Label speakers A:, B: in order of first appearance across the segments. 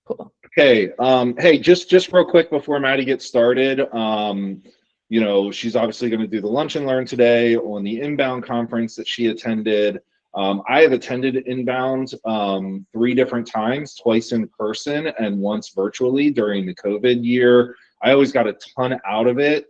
A: Cool.
B: Okay. Hey, just real quick before Maddie gets started. She's obviously going to do the lunch and learn today on the inbound conference that she attended. I have attended inbound 3 different times, twice in person and once virtually during the COVID year. I always got a ton out of it.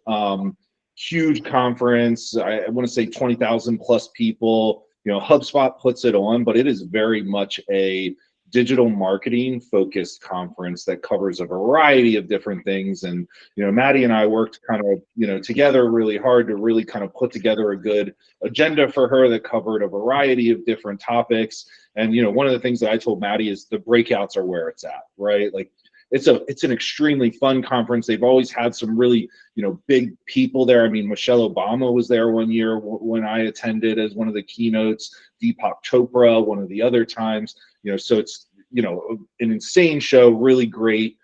B: Huge conference. I want to say 20,000 plus people. HubSpot puts it on, but it is very much a digital marketing focused conference that covers a variety of different things. And Maddie and I worked kind of together really hard to really kind of put together a good agenda for her that covered a variety of different topics. And one of the things that I told Maddie is the breakouts are where it's at, right? Like it's an extremely fun conference. They've always had some really big people there. I mean, Michelle Obama was there one year when I attended as one of the keynotes. Deepak Chopra one of the other times. So it's an insane show, really great,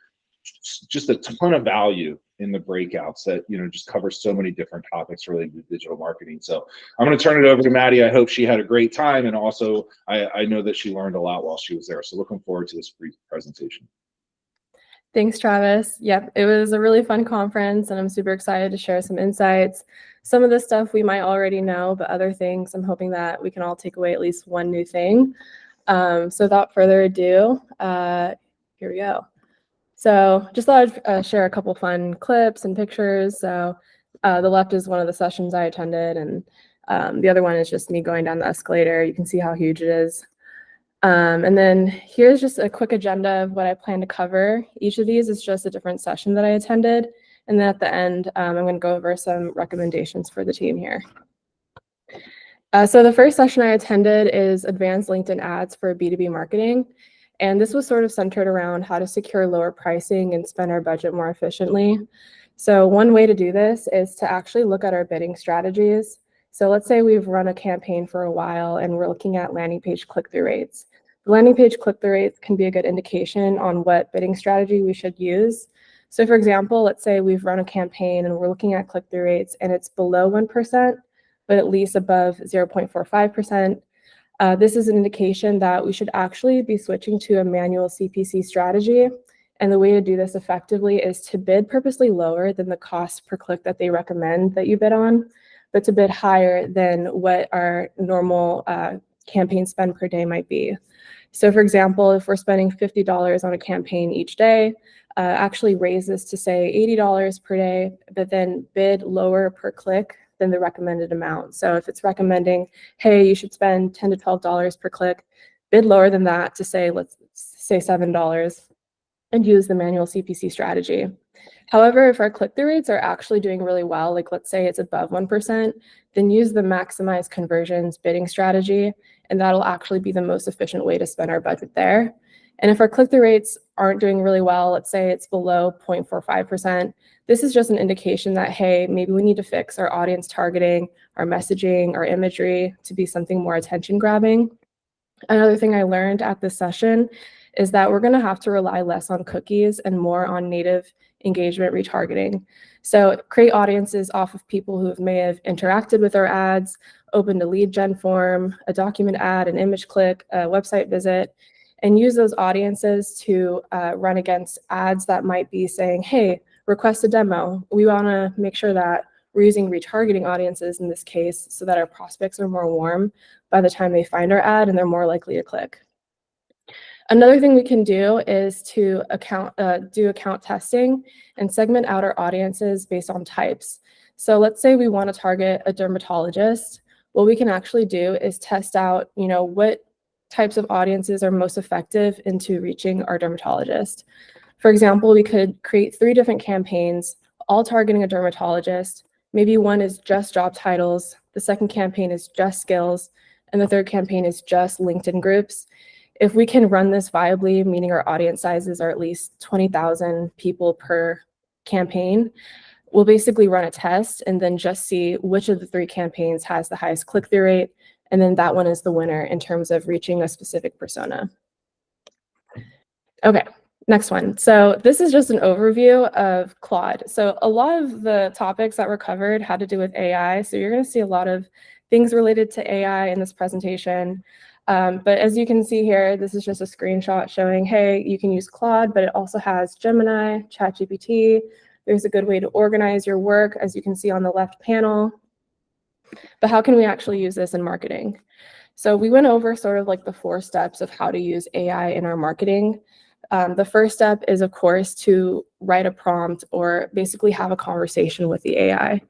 B: just a ton of value in the breakouts that just cover so many different topics related to digital marketing. So I'm going to turn it over to Maddie. I hope she had a great time, and also I know that she learned a lot while she was there. So looking forward to this brief presentation.
A: Thanks, Travis. Yep, it was a really fun conference, and I'm super excited to share some insights. Some of the stuff we might already know, but other things I'm hoping that we can all take away at least one new thing. So without further ado, here we go. So just thought I'd share a couple fun clips and pictures. So the left is one of the sessions I attended, and the other one is just me going down the escalator. You can see how huge it is. And then here's just a quick agenda of what I plan to cover. Each of these is just a different session that I attended. And then at the end, I'm going to go over some recommendations for the team here. So the first session I attended is Advanced LinkedIn Ads for B2B Marketing. And this was sort of centered around how to secure lower pricing and spend our budget more efficiently. So one way to do this is to actually look at our bidding strategies. So let's say we've run a campaign for a while and we're looking at landing page click-through rates. The landing page click-through rates can be a good indication on what bidding strategy we should use. So for example, let's say we've run a campaign and we're looking at click-through rates and it's below 1%, but at least above 0.45%. This is an indication that we should actually be switching to a manual CPC strategy. And the way to do this effectively is to bid purposely lower than the cost per click that they recommend that you bid on, but to bid higher than what our normal campaign spend per day might be. So for example, if we're spending $50 on a campaign each day, actually raise this to say $80 per day, but then bid lower per click than the recommended amount. So if it's recommending, hey, you should spend $10 to $12 per click, bid lower than that to say, let's say $7, and use the manual CPC strategy. However, if our click-through rates are actually doing really well, like let's say it's above 1%, then use the maximize conversions bidding strategy, and that'll actually be the most efficient way to spend our budget there. And if our click-through rates aren't doing really well, let's say it's below 0.45%, this is just an indication that, hey, maybe we need to fix our audience targeting, our messaging, our imagery to be something more attention-grabbing. Another thing I learned at this session is that we're going to have to rely less on cookies and more on native engagement retargeting. So create audiences off of people who may have interacted with our ads, opened a lead gen form, a document ad, an image click, a website visit, and use those audiences to run against ads that might be saying, hey, request a demo. We want to make sure that we're using retargeting audiences in this case so that our prospects are more warm by the time they find our ad and they're more likely to click. Another thing we can do is to do account testing and segment out our audiences based on types. So let's say we want to target a dermatologist. What we can actually do is test out, what types of audiences are most effective into reaching our dermatologist. For example, we could create 3 different campaigns, all targeting a dermatologist. Maybe one is just job titles, the second campaign is just skills, and the third campaign is just LinkedIn groups. If we can run this viably, meaning our audience sizes are at least 20,000 people per campaign, we'll basically run a test and then just see which of the 3 campaigns has the highest click-through rate, and then that one is the winner in terms of reaching a specific persona. Okay, next one. So this is just an overview of Claude. So a lot of the topics that were covered had to do with AI. So you're going to see a lot of things related to AI in this presentation. But as you can see here, this is just a screenshot showing, hey, you can use Claude, but it also has Gemini, ChatGPT. There's a good way to organize your work, as you can see on the left panel. But how can we actually use this in marketing? So we went over sort of like the 4 steps of how to use AI in our marketing. The first step is, of course, to write a prompt or basically have a conversation with the AI.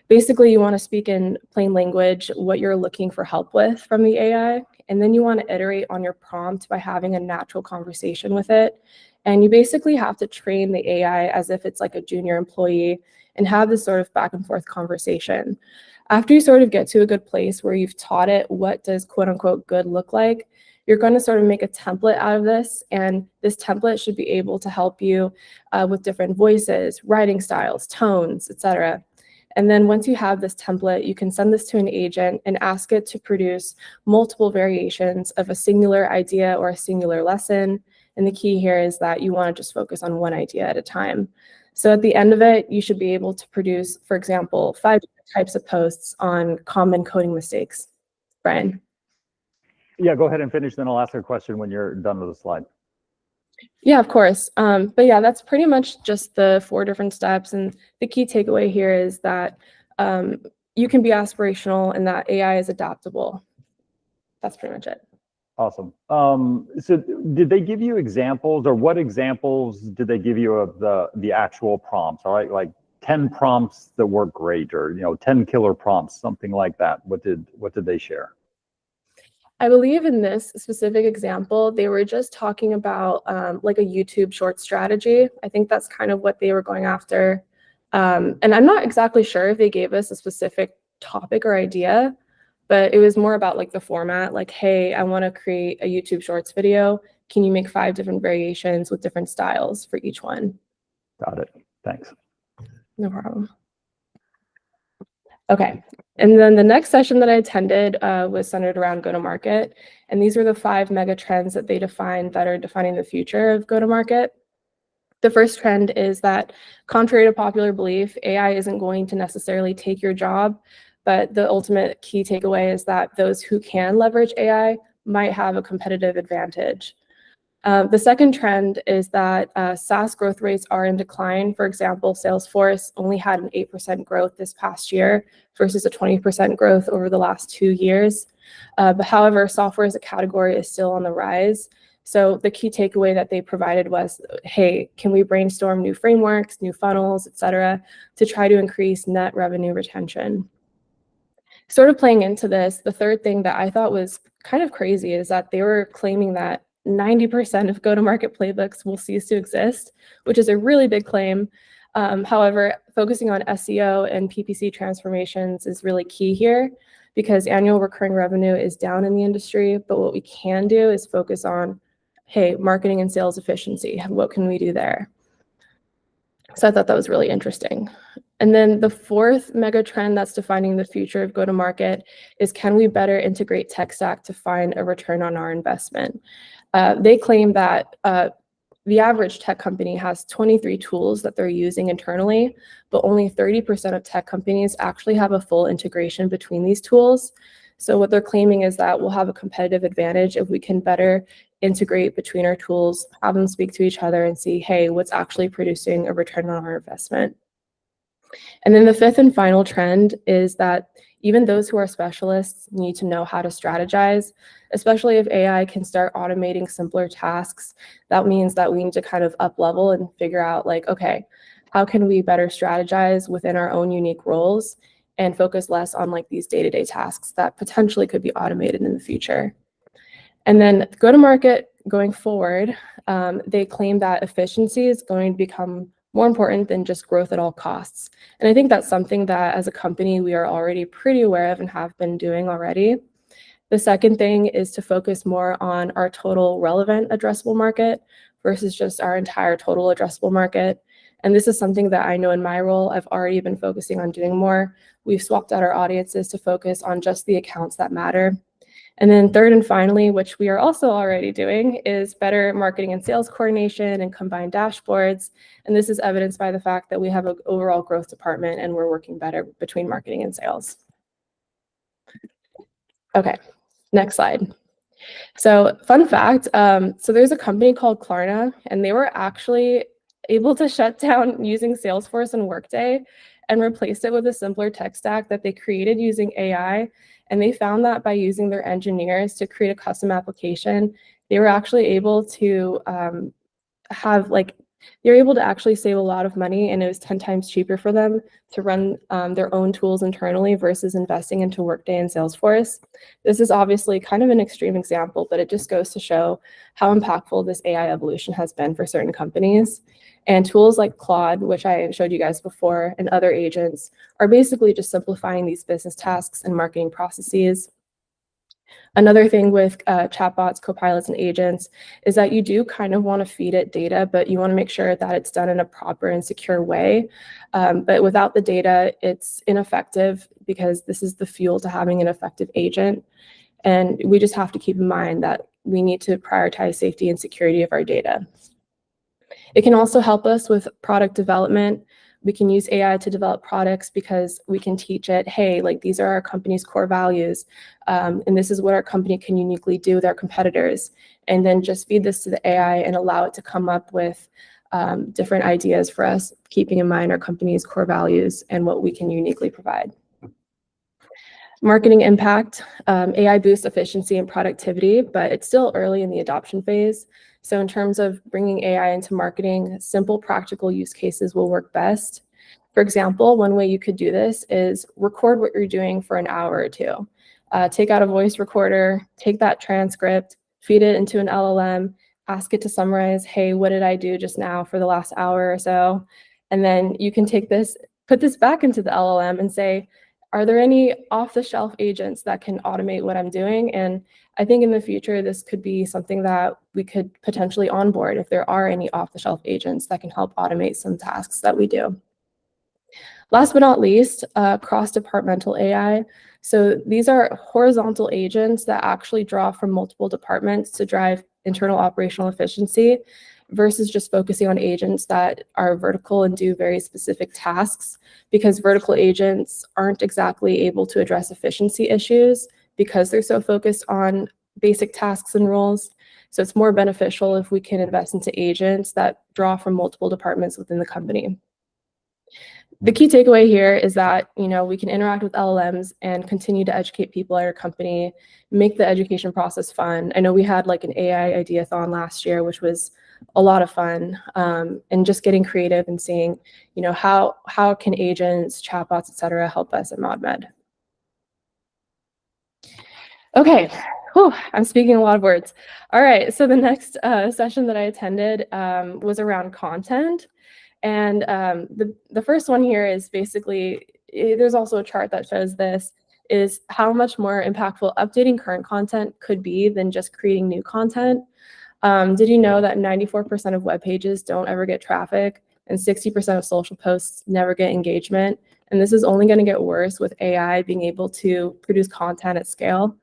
A: Basically, you want to speak in plain language what you're looking for help with from the AI, and then you want to iterate on your prompt by having a natural conversation with it. And you basically have to train the AI as if it's like a junior employee and have this sort of back and forth conversation. After you sort of get to a good place where you've taught it what does quote unquote good look like, you're going to sort of make a template out of this, and this template should be able to help you with different voices, writing styles, tones, etc. And then once you have this template, you can send this to an agent and ask it to produce multiple variations of a singular idea or a singular lesson. And the key here is that you want to just focus on one idea at a time. So at the end of it, you should be able to produce, for example, 5 different types of posts on common coding mistakes. Brian.
C: Yeah, go ahead and finish, then I'll ask a question when you're done with the slide.
A: Yeah, of course. But yeah, that's pretty much just the 4 different steps. And the key takeaway here is that you can be aspirational and that AI is adaptable. That's pretty much it.
C: Awesome. So did they give you examples, or what examples did they give you of the actual prompts? All right, like 10 prompts that work great, or 10 killer prompts, something like that. What did they share?
A: I believe in this specific example, they were just talking about like a YouTube short strategy. I think that's kind of what they were going after. And I'm not exactly sure if they gave us a specific topic or idea, but it was more about like the format, like, hey, I want to create a YouTube shorts video. Can you make 5 different variations with different styles for each one?
C: Got it. Thanks.
A: No problem. Okay. And then the next session that I attended was centered around go-to-market. And these were the 5 mega trends that they defined that are defining the future of go-to-market. The first trend is that, contrary to popular belief, AI isn't going to necessarily take your job, but the ultimate key takeaway is that those who can leverage AI might have a competitive advantage. The second trend is that SaaS growth rates are in decline. For example, Salesforce only had an 8% growth this past year versus a 20% growth over the last 2 years. But however, software as a category is still on the rise. So the key takeaway that they provided was, hey, can we brainstorm new frameworks, new funnels, et cetera, to try to increase net revenue retention? Sort of playing into this, the third thing that I thought was kind of crazy is that they were claiming that 90% of go-to-market playbooks will cease to exist, which is a really big claim. However, focusing on SEO and PPC transformations is really key here, because annual recurring revenue is down in the industry. But what we can do is focus on, hey, marketing and sales efficiency. What can we do there? So I thought that was really interesting. And then the 4th mega trend that's defining the future of go-to-market is, can we better integrate tech stack to find a return on our investment? They claim that the average tech company has 23 tools that they're using internally, but only 30% of tech companies actually have a full integration between these tools. So what they're claiming is that we'll have a competitive advantage if we can better integrate between our tools, have them speak to each other and see, hey, what's actually producing a return on our investment. And then the 5th and final trend is that even those who are specialists need to know how to strategize, especially if AI can start automating simpler tasks. That means that we need to kind of up level and figure out, like, okay, how can we better strategize within our own unique roles and focus less on like these day-to-day tasks that potentially could be automated in the future. And then go-to-market going forward, they claim that efficiency is going to become more important than just growth at all costs. And I think that's something that as a company, we are already pretty aware of and have been doing already. The second thing is to focus more on our total relevant addressable market versus just our entire total addressable market. And this is something that I know in my role, I've already been focusing on doing more. We've swapped out our audiences to focus on just the accounts that matter. And then third and finally, which we are also already doing, is better marketing and sales coordination and combined dashboards. And this is evidenced by the fact that we have an overall growth department and we're working better between marketing and sales. Okay, next slide. So fun fact, so there's a company called Klarna, and they were actually able to shut down using Salesforce and Workday and replaced it with a simpler tech stack that they created using AI. And they found that by using their engineers to create a custom application, they were actually able to have like they were able to actually save a lot of money, and it was 10 times cheaper for them to run their own tools internally versus investing into Workday and Salesforce. This is obviously kind of an extreme example, but it just goes to show how impactful this AI evolution has been for certain companies. And tools like Claude, which I showed you guys before, and other agents are basically just simplifying these business tasks and marketing processes. Another thing with chatbots, copilots, and agents is that you do kind of want to feed it data, but you want to make sure that it's done in a proper and secure way. But without the data, it's ineffective because this is the fuel to having an effective agent. And we just have to keep in mind that we need to prioritize safety and security of our data. It can also help us with product development. We can use AI to develop products because we can teach it, hey, like these are our company's core values, and this is what our company can uniquely do with our competitors. And then just feed this to the AI and allow it to come up with different ideas for us, keeping in mind our company's core values and what we can uniquely provide. Marketing impact, AI boosts efficiency and productivity, but it's still early in the adoption phase. So in terms of bringing AI into marketing, simple practical use cases will work best. For example, one way you could do this is record what you're doing for an hour or two. Take out a voice recorder, take that transcript, feed it into an LLM, ask it to summarize, hey, what did I do just now for the last hour or so? And then you can take this, put this back into the LLM and say, are there any off-the-shelf agents that can automate what I'm doing? And I think in the future, this could be something that we could potentially onboard if there are any off-the-shelf agents that can help automate some tasks that we do. Last but not least, cross-departmental AI. So these are horizontal agents that actually draw from multiple departments to drive internal operational efficiency versus just focusing on agents that are vertical and do very specific tasks, because vertical agents aren't exactly able to address efficiency issues because they're so focused on basic tasks and roles. So it's more beneficial if we can invest into agents that draw from multiple departments within the company. The key takeaway here is that, you know, we can interact with LLMs and continue to educate people at our company, make the education process fun. I know we had like an AI ideathon last year, which was a lot of fun, and just getting creative and seeing, you know, how can agents, chatbots, et cetera, help us at ModMed. Okay, whew, I'm speaking a lot of words. All right, so the next session that I attended was around content. And the first one here is basically, there's also a chart that shows this, is how much more impactful updating current content could be than just creating new content. Did you know that 94% of web pages don't ever get traffic and 60% of social posts never get engagement? And this is only going to get worse with AI being able to produce content at scale.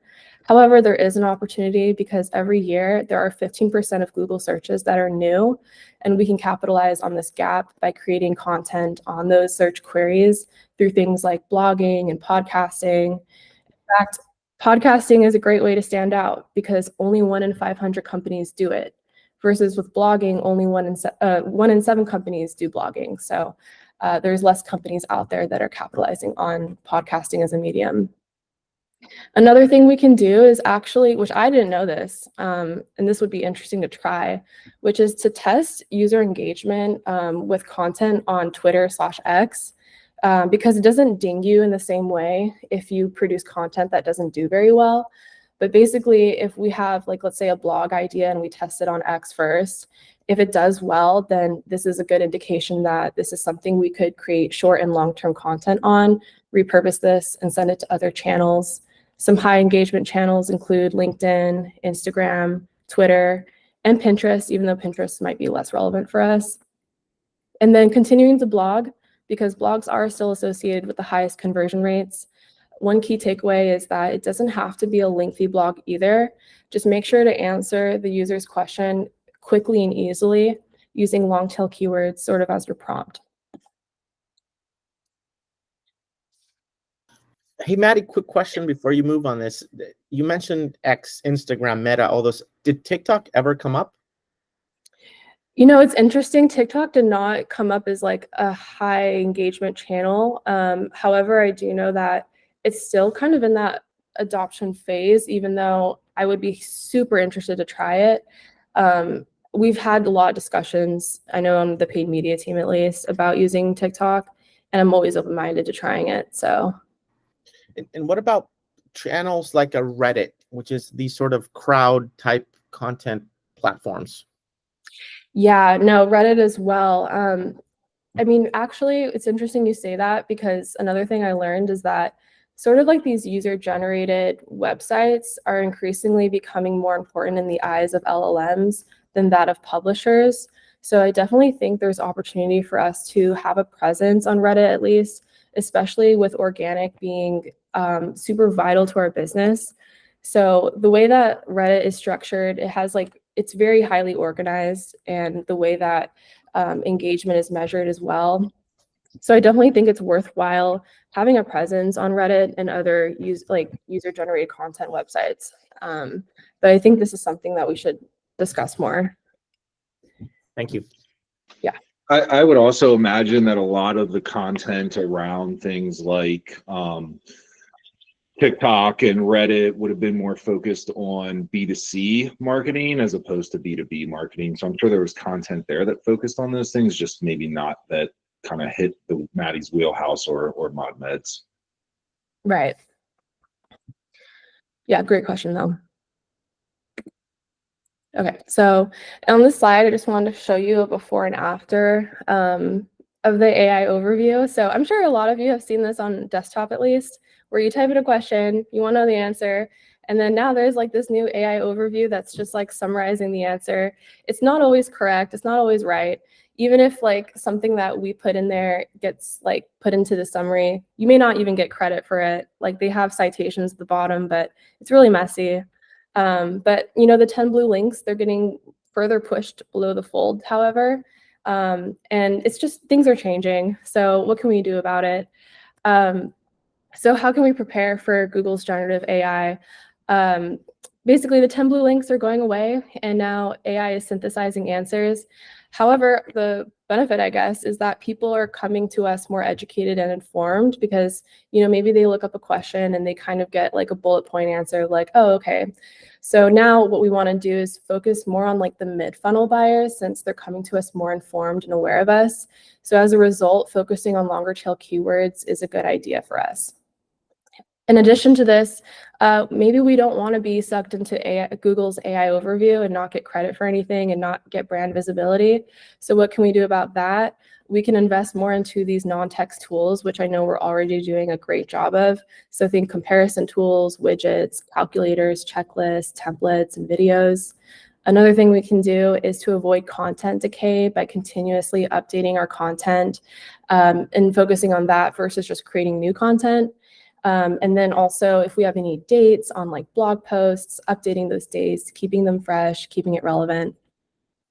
A: However, there is an opportunity because every year there are 15% of Google searches that are new, and we can capitalize on this gap by creating content on those search queries through things like blogging and podcasting. In fact, podcasting is a great way to stand out because only 1 in 500 companies do it, versus with blogging, only 1 in 7 companies do blogging. So there's less companies out there that are capitalizing on podcasting as a medium. Another thing we can do is actually, which I didn't know this, and this would be interesting to try, which is to test user engagement with content on Twitter/X, because it doesn't ding you in the same way if you produce content that doesn't do very well. But basically, if we have, like, let's say a blog idea and we test it on X first, if it does well, then this is a good indication that this is something we could create short and long-term content on, repurpose this and send it to other channels. Some high engagement channels include LinkedIn, Instagram, Twitter, and Pinterest, even though Pinterest might be less relevant for us. And then continuing to blog, because blogs are still associated with the highest conversion rates. One key takeaway is that it doesn't have to be a lengthy blog either. Just make sure to answer the user's question quickly and easily using long tail keywords sort of as your prompt.
D: Hey, Maddie, quick question before you move on this. You mentioned X, Instagram, Meta, all those. Did TikTok ever come up?
A: You know, it's interesting. TikTok did not come up as like a high engagement channel. However, I do know that it's still kind of in that adoption phase, even though I would be super interested to try it. We've had a lot of discussions, I know on the paid media team at least, about using TikTok, and I'm always open-minded to trying it. So,
D: And what about channels like a Reddit, which is these sort of crowd type content platforms?
A: yeah, no, Reddit as well. I mean, actually, it's interesting you say that because another thing I learned is that sort of like these user-generated websites are increasingly becoming more important in the eyes of LLMs than that of publishers. So I definitely think there's opportunity for us to have a presence on Reddit at least, especially with organic being super vital to our business. So the way that Reddit is structured, it has like, it's very highly organized, and the way that engagement is measured as well. So I definitely think it's worthwhile having a presence on Reddit and other user-generated content websites. But I think this is something that we should discuss more.
D: Thank you.
A: Yeah.
B: I would also imagine that a lot of the content around things like TikTok and Reddit would have been more focused on B2C marketing as opposed to B2B marketing. So I'm sure there was content there that focused on those things, just maybe not that kind of hit the Maddie's wheelhouse or ModMed's.
A: Right. Yeah, great question though. Okay, so on this slide, I just wanted to show you a before and after of the AI overview. So I'm sure a lot of you have seen this on desktop at least, where you type in a question, you want to know the answer, and then now there's like this new AI overview that's just like summarizing the answer. It's not always correct, it's not always right. Even if like something that we put in there gets like put into the summary, you may not even get credit for it. Like they have citations at the bottom, but it's really messy. But you know, the 10 blue links, they're getting further pushed below the fold, however. And it's just things are changing. So what can we do about it? So how can we prepare for Google's generative AI? Basically, the 10 blue links are going away, and now AI is synthesizing answers. However, the benefit, I guess, is that people are coming to us more educated and informed because, you know, maybe they look up a question and they kind of get like a bullet point answer like, oh, okay. So now what we want to do is focus more on like the mid-funnel buyers since they're coming to us more informed and aware of us. So as a result, focusing on longer tail keywords is a good idea for us. In addition to this, maybe we don't want to be sucked into Google's AI overview and not get credit for anything and not get brand visibility. So what can we do about that? We can invest more into these non-text tools, which I know we're already doing a great job of. So think comparison tools, widgets, calculators, checklists, templates, and videos. Another thing we can do is to avoid content decay by continuously updating our content and focusing on that versus just creating new content. And then also if we have any dates on like blog posts, updating those dates, keeping them fresh, keeping it relevant.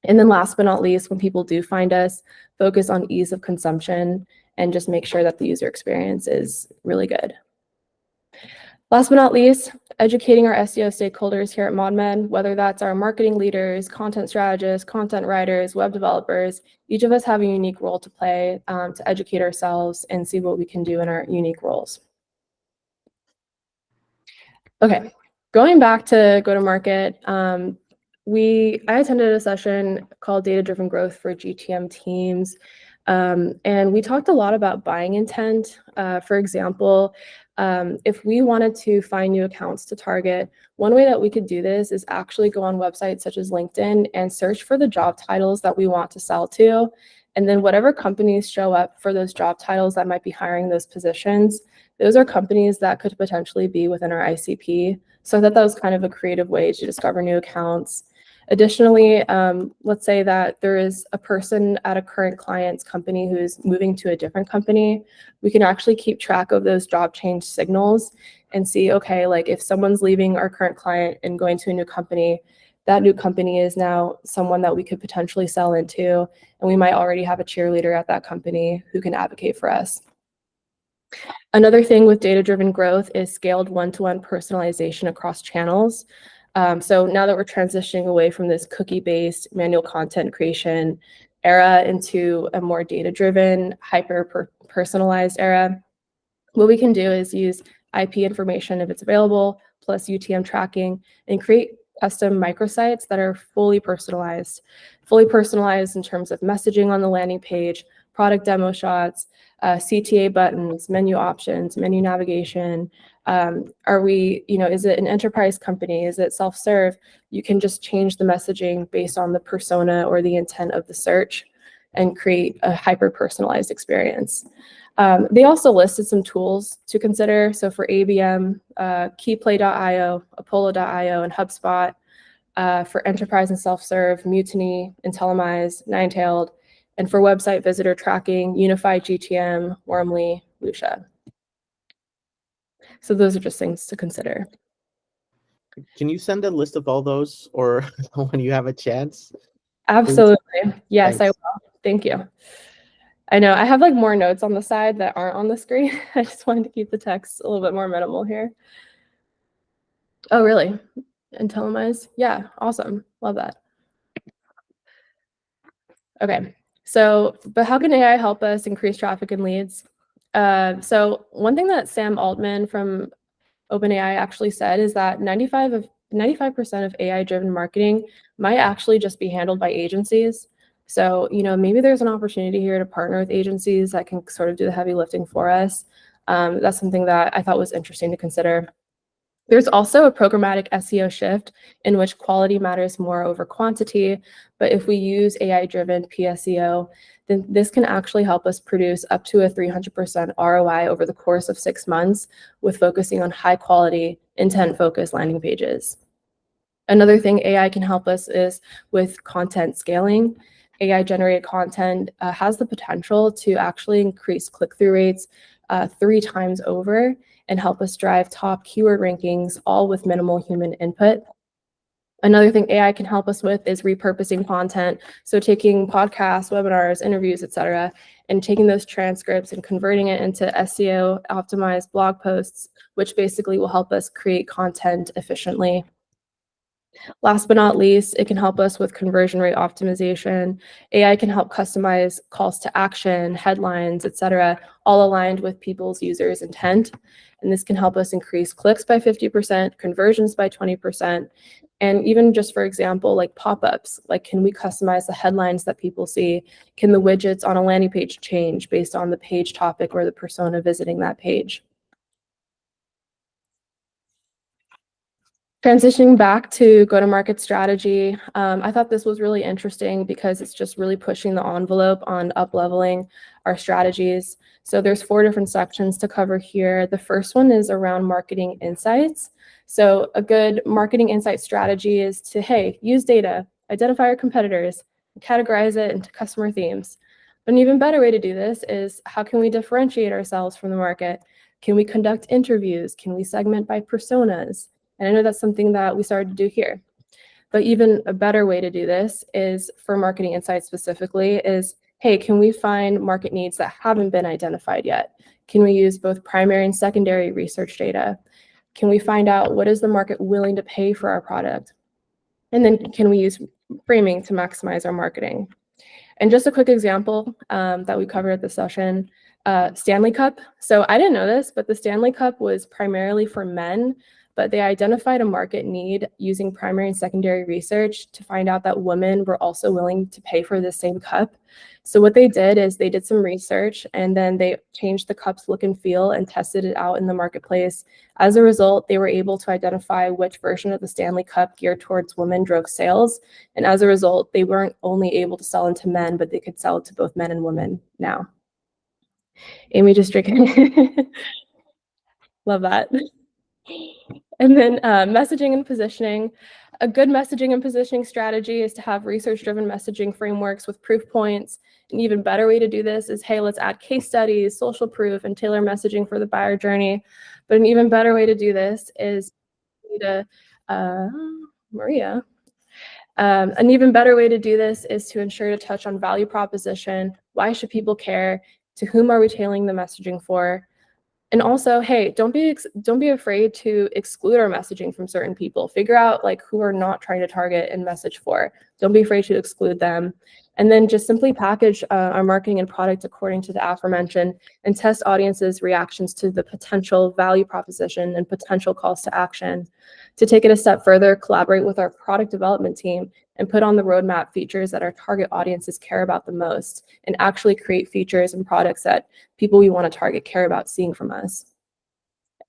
A: And then last but not least, when people do find us, focus on ease of consumption and just make sure that the user experience is really good. Last but not least, educating our SEO stakeholders here at ModMed, whether that's our marketing leaders, content strategists, content writers, web developers, each of us have a unique role to play to educate ourselves and see what we can do in our unique roles. Okay, going back to go-to-market, I attended a session called Data-Driven Growth for GTM teams, and we talked a lot about buying intent. For example, if we wanted to find new accounts to target, one way that we could do this is actually go on websites such as LinkedIn and search for the job titles that we want to sell to. And then whatever companies show up for those job titles that might be hiring those positions, those are companies that could potentially be within our ICP. So that was kind of a creative way to discover new accounts. Additionally, let's say that there is a person at a current client's company who's moving to a different company. We can actually keep track of those job change signals and see, okay, like if someone's leaving our current client and going to a new company, that new company is now someone that we could potentially sell into, and we might already have a cheerleader at that company who can advocate for us. Another thing with data-driven growth is scaled one-to-one personalization across channels. So now that we're transitioning away from this cookie-based manual content creation era into a more data-driven, hyper-personalized era, what we can do is use IP information if it's available, plus UTM tracking, and create custom microsites that are fully personalized in terms of messaging on the landing page, product demo shots, CTA buttons, menu options, menu navigation. Is it an enterprise company? Is it self-serve? You can just change the messaging based on the persona or the intent of the search and create a hyper-personalized experience. They also listed some tools to consider. So for ABM, Keyplay.io, Apollo.io, and HubSpot. For enterprise and self-serve, Mutiny, Intellimise, Ninetailed. And for website visitor tracking, Unified GTM, Warmly, Lucia. So those are just things to consider.
D: Can you send a list of all those, or when you have a chance?
A: Absolutely. Yes,
D: Thanks.
A: I will. Thank you. I know I have like more notes on the side that aren't on the screen. I just wanted to keep the text a little bit more minimal here. Oh, really? Intellimise? Yeah, awesome. Love that. Okay, so, but how can AI help us increase traffic and leads? So one thing that Sam Altman from OpenAI actually said is that 95% of AI-driven marketing might actually just be handled by agencies. So, maybe there's an opportunity here to partner with agencies that can sort of do the heavy lifting for us. That's something that I thought was interesting to consider. There's also a programmatic SEO shift in which quality matters more over quantity. But if we use AI-driven PSEO, then this can actually help us produce up to a 300% ROI over the course of 6 months with focusing on high quality, intent-focused landing pages. Another thing AI can help us is with content scaling. AI-generated content has the potential to actually increase click-through rates 3 times over and help us drive top keyword rankings, all with minimal human input. Another thing AI can help us with is repurposing content. So taking podcasts, webinars, interviews, etc., and taking those transcripts and converting it into SEO optimized blog posts, which basically will help us create content efficiently. Last but not least, it can help us with conversion rate optimization. AI can help customize calls to action, headlines, etc., all aligned with people's users' intent. And this can help us increase clicks by 50%, conversions by 20%, and even just, for example, like pop-ups, like can we customize the headlines that people see? Can the widgets on a landing page change based on the page topic or the persona visiting that page? Transitioning back to go-to-market strategy, I thought this was really interesting because it's just really pushing the envelope on up-leveling our strategies. So there's 4 different sections to cover here. The first one is around marketing insights. So a good marketing insight strategy is to, hey, use data, identify our competitors, categorize it into customer themes. But an even better way to do this is how can we differentiate ourselves from the market? Can we conduct interviews? Can we segment by personas? And I know that's something that we started to do here. But even a better way to do this is for marketing insights specifically is, hey, can we find market needs that haven't been identified yet? Can we use both primary and secondary research data? Can we find out what is the market willing to pay for our product? And then can we use framing to maximize our marketing? And just a quick example that we covered at the session, Stanley Cup. So I didn't know this, but the Stanley Cup was primarily for men, but they identified a market need using primary and secondary research to find out that women were also willing to pay for the same cup. So what they did is they did some research and then they changed the cup's look and feel and tested it out in the marketplace. As a result, they were able to identify which version of the Stanley Cup geared towards women drove sales. And as a result, they weren't only able to sell into men, but they could sell it to both men and women now. Amy just drinking. Love that. And then messaging and positioning. A good messaging and positioning strategy is to have research-driven messaging frameworks with proof points. An even better way to do this is, hey, let's add case studies, social proof, and tailor messaging for the buyer journey. But an even better way to do this is Maria. An even better way to do this is to ensure to touch on value proposition. Why should people care? To whom are we tailoring the messaging for? And also, hey, don't be afraid to exclude our messaging from certain people. Figure out like who we're not trying to target and message for. Don't be afraid to exclude them. And then just simply package our marketing and product according to the aforementioned and test audiences' reactions to the potential value proposition and potential calls to action. To take it a step further, collaborate with our product development team and put on the roadmap features that our target audiences care about the most and actually create features and products that people we want to target care about seeing from us.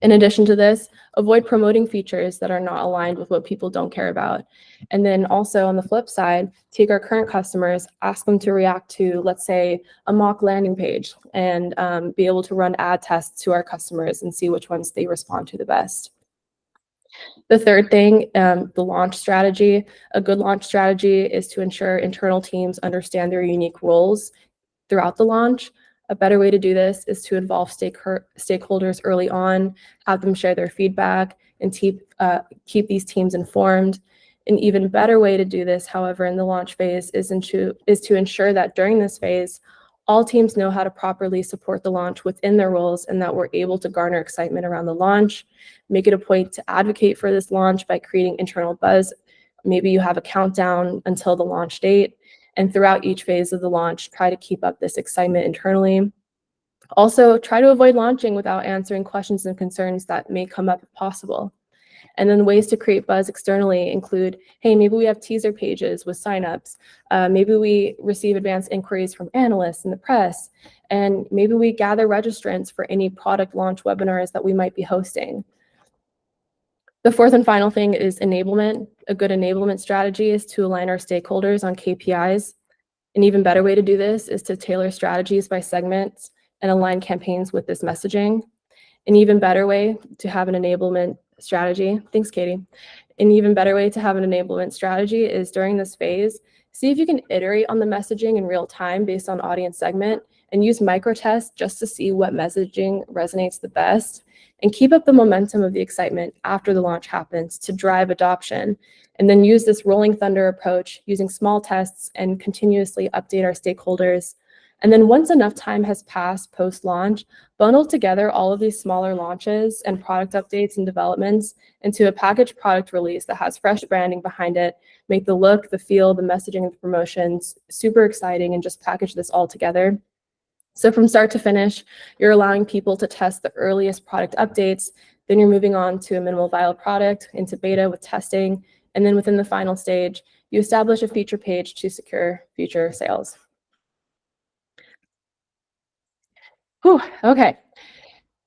A: In addition to this, avoid promoting features that are not aligned with what people don't care about. And then also on the flip side, take our current customers, ask them to react to, let's say, a mock landing page and be able to run ad tests to our customers and see which ones they respond to the best. The third thing, the launch strategy. A good launch strategy is to ensure internal teams understand their unique roles throughout the launch. A better way to do this is to involve stakeholders early on, have them share their feedback, and keep these teams informed. An even better way to do this, however, in the launch phase is to ensure that during this phase, all teams know how to properly support the launch within their roles and that we're able to garner excitement around the launch. Make it a point to advocate for this launch by creating internal buzz. Maybe you have a countdown until the launch date. And throughout each phase of the launch, try to keep up this excitement internally. Also, try to avoid launching without answering questions and concerns that may come up if possible. And then ways to create buzz externally include, hey, maybe we have teaser pages with signups. Maybe we receive advanced inquiries from analysts and the press. And maybe we gather registrants for any product launch webinars that we might be hosting. The fourth and final thing is enablement. A good enablement strategy is to align our stakeholders on KPIs. An even better way to do this is to tailor strategies by segments and align campaigns with this messaging. An even better way to have an enablement strategy, thanks, Katie. An even better way to have an enablement strategy is during this phase, see if you can iterate on the messaging in real time based on audience segment and use micro tests just to see what messaging resonates the best. And keep up the momentum of the excitement after the launch happens to drive adoption. And then use this rolling thunder approach using small tests and continuously update our stakeholders. And then once enough time has passed post-launch, bundle together all of these smaller launches and product updates and developments into a packaged product release that has fresh branding behind it, make the look, the feel, the messaging, and the promotions super exciting, and just package this all together. So from start to finish, you're allowing people to test the earliest product updates, then you're moving on to a minimal viable product into beta with testing, and then within the final stage, you establish a feature page to secure future sales. Whew, okay.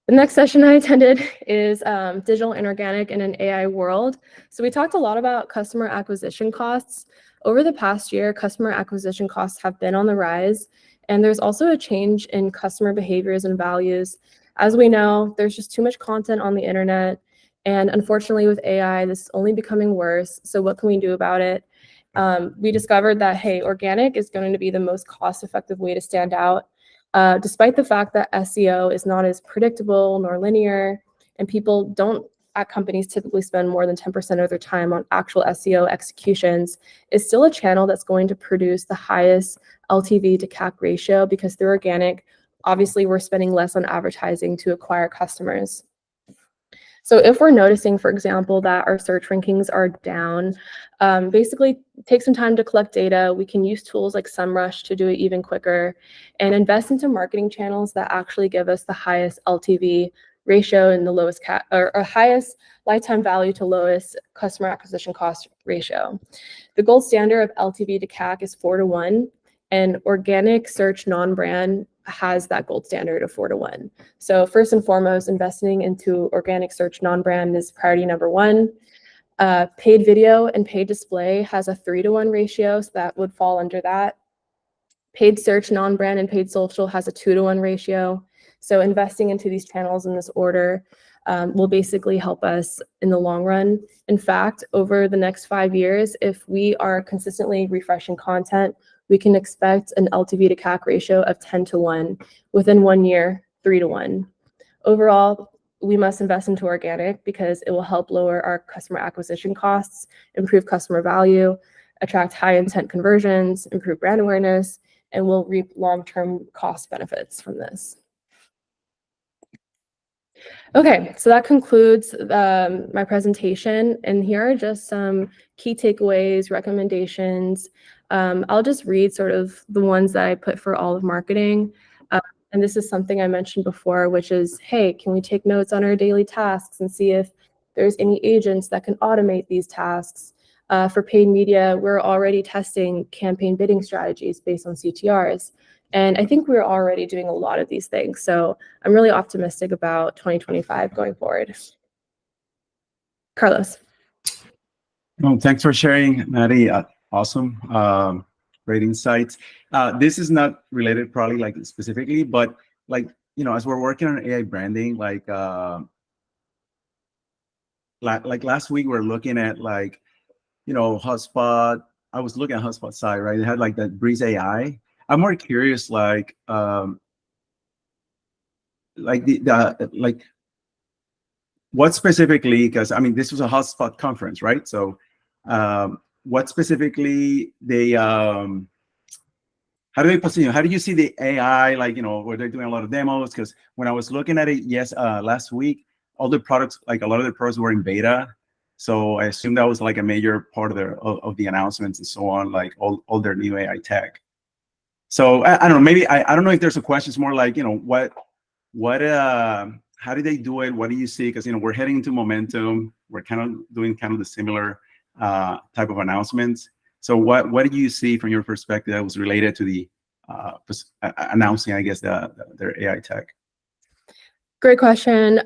A: The next session I attended is digital and organic in an AI world. So we talked a lot about customer acquisition costs. Over the past year, customer acquisition costs have been on the rise, and there's also a change in customer behaviors and values. As we know, there's just too much content on the internet, and unfortunately with AI, this is only becoming worse. So what can we do about it? We discovered that, hey, organic is going to be the most cost-effective way to stand out. Despite the fact that SEO is not as predictable nor linear, and people don't at companies typically spend more than 10% of their time on actual SEO executions, is still a channel that's going to produce the highest LTV to CAC ratio because through organic, obviously we're spending less on advertising to acquire customers. So if we're noticing, for example, that our search rankings are down, basically take some time to collect data. We can use tools like SEMrush to do it even quicker and invest into marketing channels that actually give us the highest LTV ratio and the lowest highest lifetime value to lowest customer acquisition cost ratio. The gold standard of LTV to CAC is 4:1, and organic search non-brand has that gold standard of 4:1. So first and foremost, investing into organic search non-brand is priority number one. Paid video and paid display has a 3:1 ratio, so that would fall under that. Paid search non-brand and paid social has a 2:1 ratio. So investing into these channels in this order will basically help us in the long run. In fact, over the next 5 years, if we are consistently refreshing content, we can expect an LTV to CAC ratio of 10:1. Within 1 year, 3:1. Overall, we must invest into organic because it will help lower our customer acquisition costs, improve customer value, attract high intent conversions, improve brand awareness, and we'll reap long-term cost benefits from this. Okay, so that concludes my presentation, and here are just some key takeaways, recommendations. I'll just read sort of the ones that I put for all of marketing. And this is something I mentioned before, which is, hey, can we take notes on our daily tasks and see if there's any agents that can automate these tasks? For paid media, we're already testing campaign bidding strategies based on CTRs. And I think we're already doing a lot of these things. So I'm really optimistic about 2025 going forward. Carlos.
E: No, thanks for sharing, Maddie. Awesome. Great insights. This is not related probably like specifically, but like, as we're working on AI branding, like last week, we're looking at like, HubSpot. I was looking at HubSpot side, right? It had like that Breeze AI. I'm more curious, like what specifically, because I mean, this was a HubSpot conference, right? So what specifically how do they position? How do you see the AI, like, where they're doing a lot of demos? Because when I was looking at it, last week, all the products, like a lot of the products were in beta. So I assume that was like a major part of the announcements and so on, like all their new AI tech. So I don't know, maybe I don't know if there's a question. It's more like, how do they do it? What do you see? Because, we're heading into momentum. We're kind of doing kind of the similar type of announcements. So what do you see from your perspective that was related to the announcing, I guess, their AI tech?
A: Great question.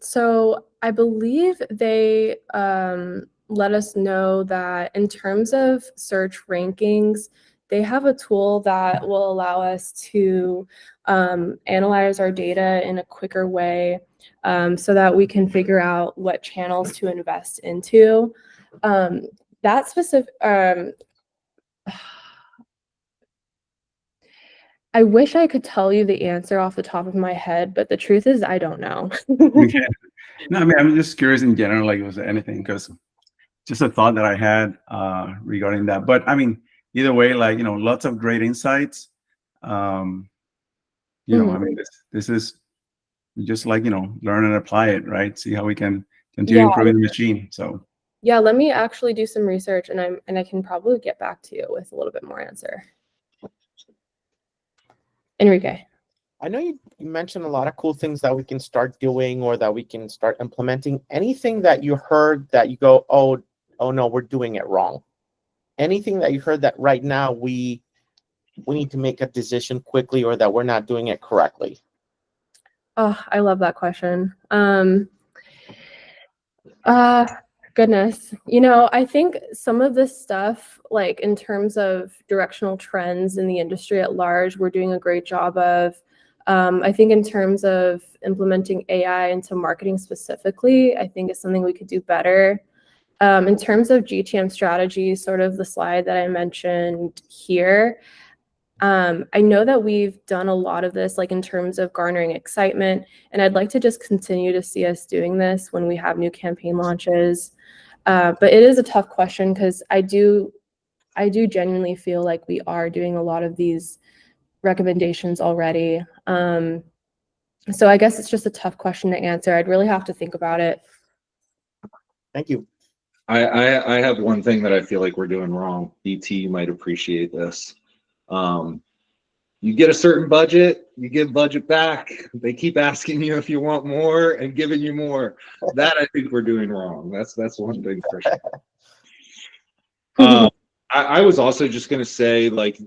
A: So I believe they let us know that in terms of search rankings, they have a tool that will allow us to analyze our data in a quicker way so that we can figure out what channels to invest into. That specific, I wish I could tell you the answer off the top of my head, but the truth is I don't know.
E: Okay. No, I mean, I'm just curious in general, like, was there anything? Because just a thought that I had regarding that. But I mean, either way, like, lots of great insights. I mean, this is just like, learn and apply it, right? See how we can continue improving the machine. So
A: yeah, let me actually do some research and I can probably get back to you with a little bit more answer. Enrique.
D: I know you mentioned a lot of cool things that we can start doing or that we can start implementing. Anything that you heard that you go, oh no, we're doing it wrong? Anything that you heard that right now we need to make a decision quickly or that we're not doing it correctly?
A: Oh, I love that question. Goodness. I think some of this stuff, like in terms of directional trends in the industry at large, we're doing a great job of. I think in terms of implementing AI into marketing specifically, I think it's something we could do better. In terms of GTM strategy, sort of the slide that I mentioned here, I know that we've done a lot of this, like in terms of garnering excitement, and I'd like to just continue to see us doing this when we have new campaign launches. But it is a tough question because I do genuinely feel like we are doing a lot of these recommendations already. So I guess it's just a tough question to answer. I'd really have to think about it.
D: Thank you.
B: I have one thing that I feel like we're doing wrong. BT might appreciate this. You get a certain budget, you give budget back. They keep asking you if you want more and giving you more. That I think we're doing wrong. That's one thing for sure. I was also just going to say, like,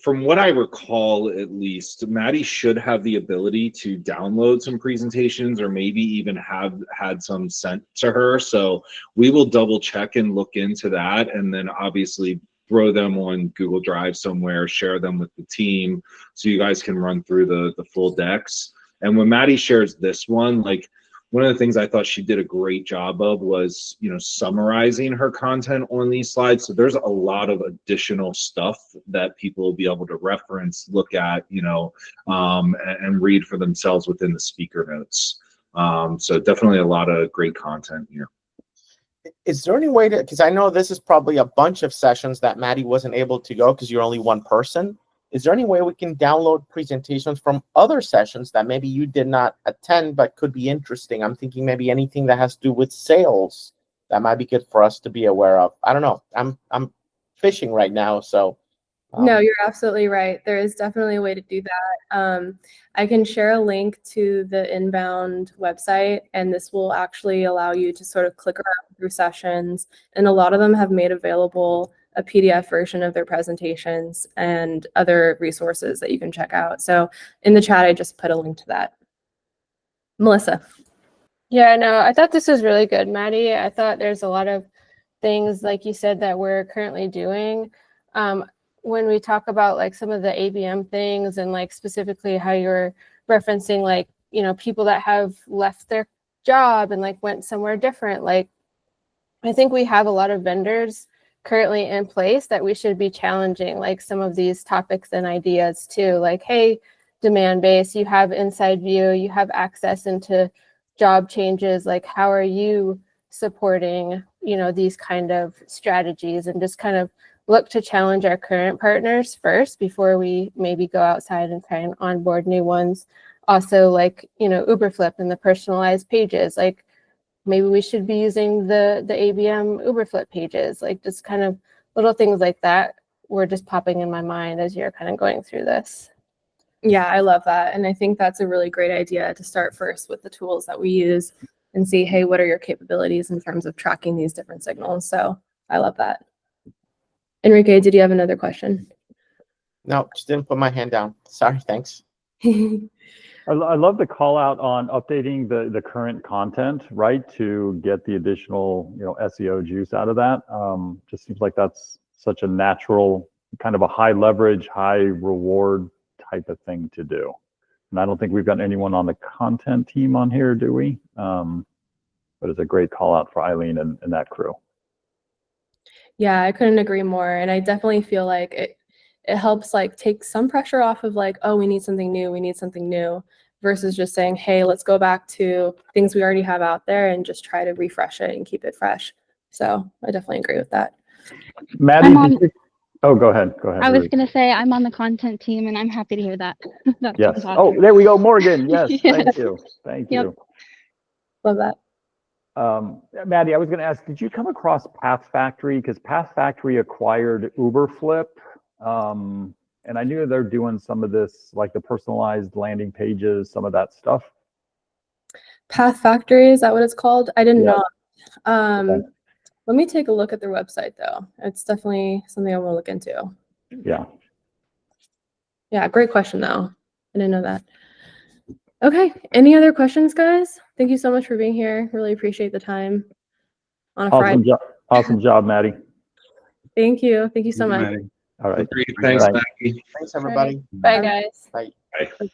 B: from what I recall, at least, Maddie should have the ability to download some presentations or maybe even have had some sent to her. So we will double check and look into that, and then obviously throw them on Google Drive somewhere, share them with the team so you guys can run through the full decks. And when Maddie shares this one, like, one of the things I thought she did a great job of was, summarizing her content on these slides. So there's a lot of additional stuff that people will be able to reference, look at, and read for themselves within the speaker notes. So definitely a lot of great content here.
D: Is there any way to, because I know this is probably a bunch of sessions that Maddie wasn't able to go because you're only one person. is there any way we can download presentations from other sessions that maybe you did not attend but could be interesting? I'm thinking maybe anything that has to do with sales that might be good for us to be aware of. I don't know. I'm fishing right now, so.
A: No, you're absolutely right. There is definitely a way to do that. I can share a link to the Inbound website, and this will actually allow you to sort of click around through sessions. And a lot of them have made available a PDF version of their presentations and other resources that you can check out. So in the chat, I just put a link to that. Melissa.
F: Yeah, no, I thought this was really good, Maddie. I thought there's a lot of things, like you said, that we're currently doing. When we talk about like some of the ABM things and like specifically how you're referencing like, you know, people that have left their job and like went somewhere different, like I think we have a lot of vendors currently in place that we should be challenging like some of these topics and ideas too. Like, hey, demand base, you have inside view, you have access into job changes, like how are you supporting, you know, these kind of strategies, and just kind of look to challenge our current partners first before we maybe go outside and try and onboard new ones. Also, like, you know, Uberflip and the personalized pages, like maybe we should be using the ABM Uberflip pages, like just kind of little things like that were just popping in my mind as you're kind of going through this.
A: Yeah, I love that. And I think that's a really great idea to start first with the tools that we use and see, hey, what are your capabilities in terms of tracking these different signals? So I love that. Enrique, did you have another question?
D: No, just didn't put my hand down. Sorry, thanks.
C: I love the call out on updating the current content, right, to get the additional, you know, SEO juice out of that. Just seems like that's such a natural, kind of a high leverage, high reward type of thing to do. And I don't think we've got anyone on the content team on here, do we? But it's a great call out for Eileen and that crew.
A: Yeah, I couldn't agree more. And I definitely feel like it helps like take some pressure off of like, oh, we need something new, versus just saying, hey, let's go back to things we already have out there and just try to refresh it and keep it fresh. So I definitely agree with that.
C: Maddie, oh, go ahead.
G: I was going to say I'm on the content team, and I'm happy to hear that. That's
C: yes.
G: fantastic.
C: Oh, there we go, Morgan. Yes,
G: Yeah.
C: thank you. Thank
G: Yep.
C: you.
A: Love that.
C: Maddie, I was going to ask, did you come across Path Factory? Because Path Factory acquired Uberflip, and I knew they're doing some of this, like the personalized landing pages, some of that stuff.
A: Path Factory, is that what it's called? I didn't
C: Yeah.
A: know.
C: Okay.
A: Let me take a look at their website though. It's definitely something I want to look into.
C: Yeah.
A: Yeah, great question though. I didn't know that. Okay, any other questions, guys? Thank you so much for being here. Really appreciate the time on a Friday.
C: Awesome job, Maddie.
A: Thank you. Thank you so much.
E: Maddie.
C: All right.
B: Agreed. Thanks,
C: Right.
B: Maggie.
D: Thanks, everybody.
F: Bye, guys.
D: Bye.
B: Bye.